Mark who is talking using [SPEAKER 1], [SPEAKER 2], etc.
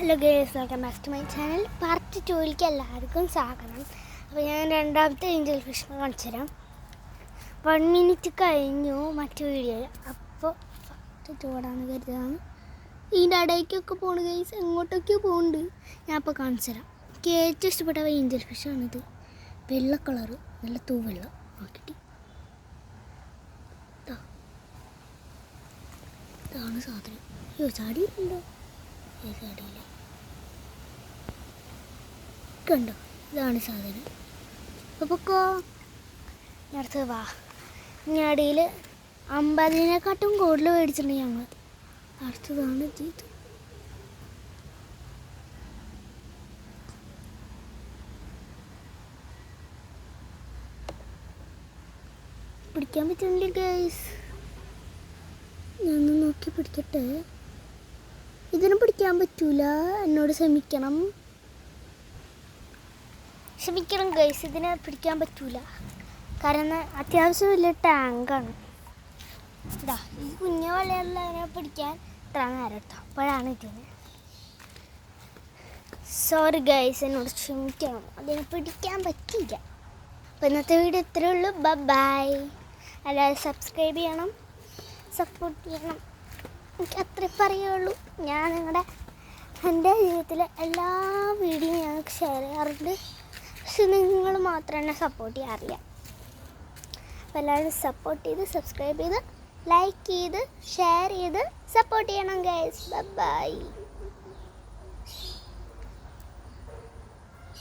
[SPEAKER 1] Hello guys, welcome back to my channel. Part 2ലേക്ക് എല്ലാവർക്കും സ്വാഗതം. അപ്പോൾ ഞാൻ രണ്ടാമത്തെ ഏഞ്ചൽ ഫിഷിനെ കാണിച്ചു തരാം. 1 മിനിറ്റ് കഴിഞ്ഞു മറ്റു വീഡിയോ. അപ്പോൾ പാർട്ട് 2 ഓടാന്ന് കരുതാണ്. ഇതിൻ്റെ ഇടയ്ക്കൊക്കെ പോകണം ഗേസ്, എങ്ങോട്ടൊക്കെയോ പോകുന്നുണ്ട്. ഞാൻ അപ്പോൾ കാണിച്ചു തരാം. എനിക്ക് ഏറ്റവും ഇഷ്ടപ്പെട്ട ഏഞ്ചൽ ഫിഷാണിത്. വെള്ള കളറ്, നല്ല തൂവെള്ള നോക്കിയിട്ട് ഇതാണ് സാധനം. അയ്യോ, ചാടിയിട്ടുണ്ടോ? ചാടിയില്ല. കണ്ടോ, ഇതാണ് സാധനം. അപ്പോൾ അടുത്ത് വാ. ഞടിയിൽ 50-നെക്കാട്ടും കൂടുതൽ മേടിച്ചിട്ടുണ്ട് ഞങ്ങൾ. അടുത്തതാണ് ഇത്. പിടിക്കാൻ പറ്റുന്നില്ല ഗൈസ്. ഞാനൊന്ന് നോക്കി പിടിക്കട്ടെ. ഇതിന് പിടിക്കാൻ പറ്റൂല, എന്നോട് ക്ഷമിക്കണം ഗൈസ്. ഇതിനെ പിടിക്കാൻ പറ്റൂല, കാരണം അത്യാവശ്യം വലിയ ടാങ്കാണ്. ഇതാ ഈ കുഞ്ഞ വലയുള്ളതിനെ പിടിക്കാൻ ഇത്ര നേരം എടുത്തു. അപ്പോഴാണ് ഇതിന്. സോറി ഗൈസ്, എന്നോട് ക്ഷമിക്കണം, അതിനെ പിടിക്കാൻ പറ്റിയില്ല. അപ്പോൾ ഇന്നത്തെ വീഡിയോ ഇത്രയേ ഉള്ളൂ. ബൈ. എല്ലാവരും സബ്സ്ക്രൈബ് ചെയ്യണം, സപ്പോർട്ട് ചെയ്യണം. എനിക്ക് അത്രേ പറയുള്ളൂ. ഞാൻ എൻ്റെ ജീവിതത്തിലെ എല്ലാ വീഡിയോയും ഞങ്ങൾക്ക് ഷെയർ ചെയ്യാറുണ്ട്. പക്ഷെ നിങ്ങൾ മാത്രം എന്നെ സപ്പോർട്ട് ചെയ്യാറില്ല. അപ്പോൾ എല്ലാവരും സപ്പോർട്ട് ചെയ്ത്, സബ്സ്ക്രൈബ് ചെയ്ത്, ലൈക്ക് ചെയ്ത്, ഷെയർ ചെയ്ത് സപ്പോർട്ട് ചെയ്യണം ഗൈസ്. ബൈ.